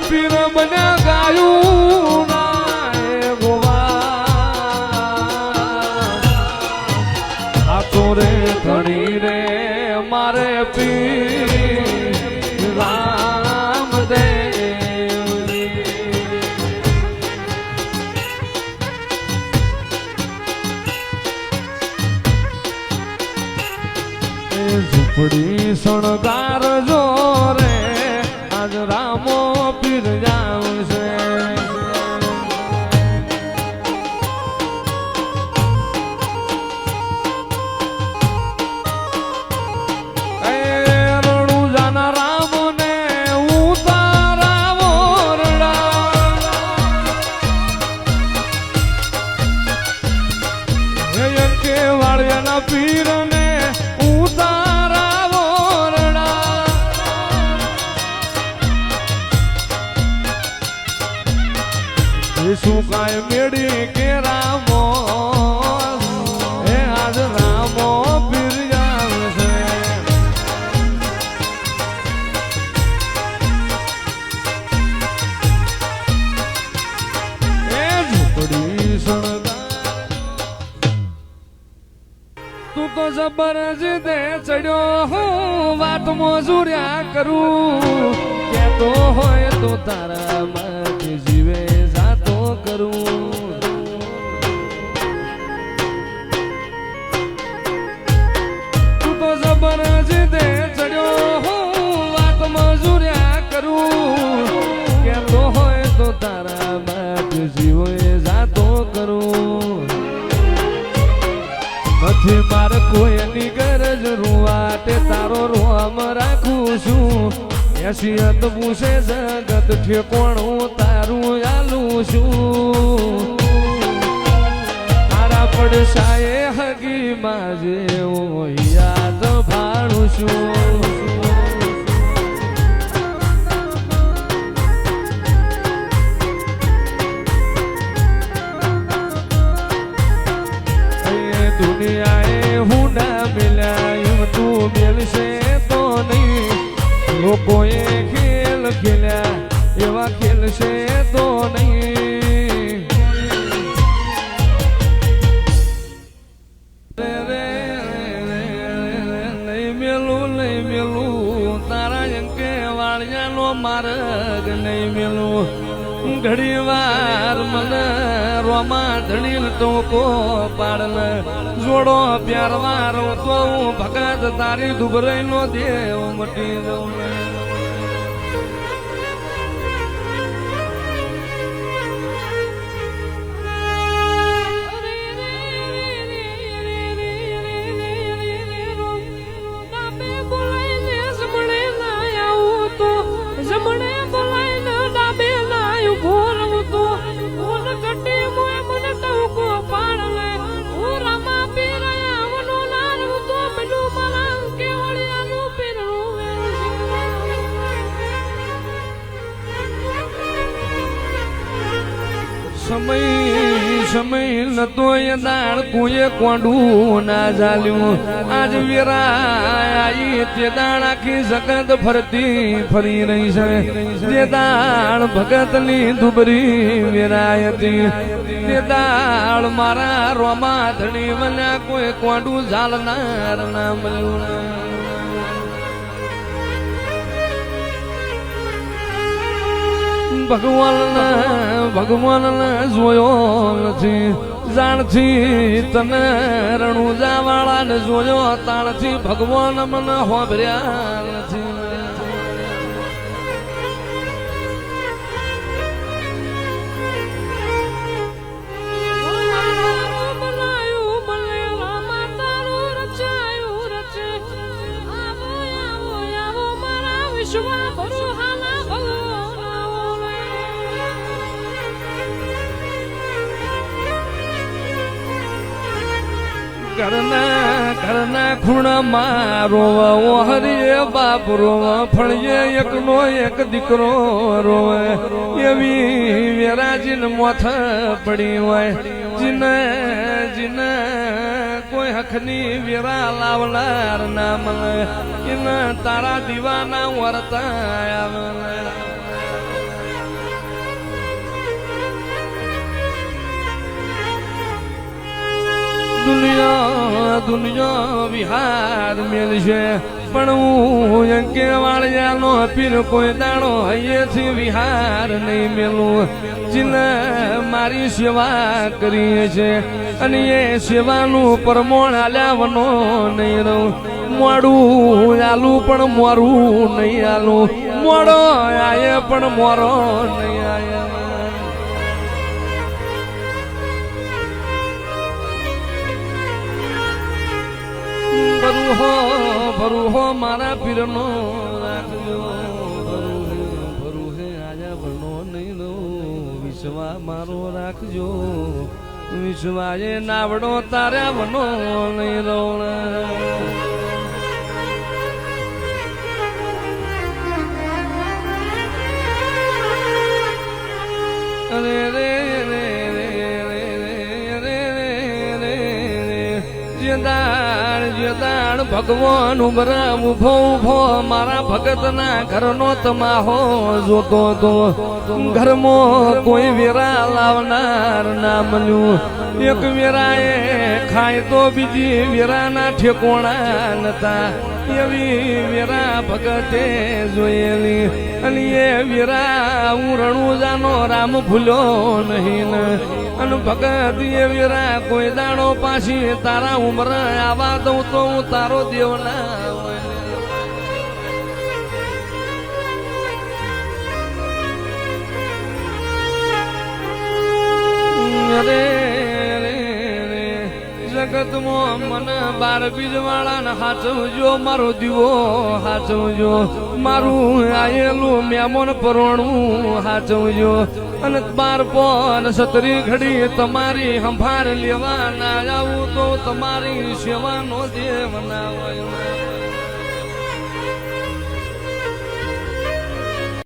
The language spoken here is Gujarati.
પીર બન્યા ગાયું ના એ ગોવા આ રે ધણી રે મારે પીર રામદેવ ઝૂંપડી શણગાર જો રે આજ રામો પીર જાવશે પીર ને ઉતારા વોરડા શું કાય મેળી કે રામો એ આજ રામો પીર આવશે એ ઝૂંપડી શણગાર તું તો જબરજસ્તે ચડ્યો હું વાત મોજુર્યા કરું કેતો હોય તો તારા માટે જીવે જાતો કરું તું તો જબરજસ્તે ચડ્યો હું વાત મોજુર્યા કરું કેતો હોય તો તારા માટે જીવે જાતો કરું નથી મારે કોઈની ગરજ રૂવાટે તારો રોમ રાખું છું એસિયત પૂછે જગત ઠેકોણું તારું આલું છું તારા પડશાએ હગી માજે હું યાદ ભાડું છું દુનિયાએ હું ના મિલાયું તું મેલશે તો નહીં લોકોએ ખેલ ખેલ્યા એવા ખેલશે તો નહીં નહીં મેલું તારા અંકે વાળિયાનો માર્ગ નહીં મેલું ઘડી વાર મને રોમા ધણી ટોકો પાડલ જોડો પ્યાર વારો તો હું ભગત તારી દુબરાઈ નો દેવ મટી જાઉં સમય નતો એ દાળ કોઈએ કોંડું ના ઝાલ્યું આજ વિરાઈ તે દાળ આખી જગત ફરતી ફરી રહી છે જે દાળ ભગતની દુબરી વિરાય હતી તે દાળ મારા રોમા ધણી બન્યા કોઈ કોંડું ઝાલનાર ના મળ્યું ભગવાન જોયો નથી જાણથી તને રણુજા વાળા ને જોયો તાણથી ભગવાન મને હોભર્યા નથી ઘરના ખૂણામાં રોવા હરિયે બાપ રોવા ફળીએ એકનો એક દીકરો રોવે એવી વેરાજીને મોથ પડી હોય જીને જીને કોઈ હખની વેરા લાવનાર ના મળે એને તારા દીવાના વર્તા આવે દુનિયા વિહાર મેલશે પણ હું અંકે વાળિયાનો પીર કોઈ દાડો અહીંયાથી વિહાર નહીં મેલું જીને મારી સેવા કરી છે અને એ સેવાનું પરમોણ આલ્યાવનો નહીં રહું મોડું આલું પણ મોરું નહીં આલું મોડો આયે પણ મોરો નહીં આયા ભરું હો મારા પીરનો રાખજો ભરું હે આજા ભણો નહીં લો વિશ્વા મારો રાખજો વિશ્વાએ નાવડો તાર્યા બનો નહીં રો અરે રે રે જેદાણ ભગવાન ઉમરા ઉભો ઉભો મારા ભગતના ઘરનો તમાહો જોતો તો ઘરમાં કોઈ વેરા લાવનાર ના મળ્યું એક વેરાએ ખાય તો બીજી વેરાના ઠેકોણા નતા એવી વેરા ભગતે જોયેલી અને એ વેરા હું રણુજાનો રામ ભૂલ્યો નહીં અને ભગત એ વેરા કોઈ દાડો પાછી તારા ઉમર આવા દઉં તો હું તારો દેવ ના હોય જગતમાં મને બાર બીજવાળા ને હાચવજો મારો દીવો હાચવજો મારું આયેલું મેમોન પરોણું હાચવજો અને 12 ઘડી તમારી સંભાળ લેવા ના આવું તો તમારી સેવાનો દેવ ના હોય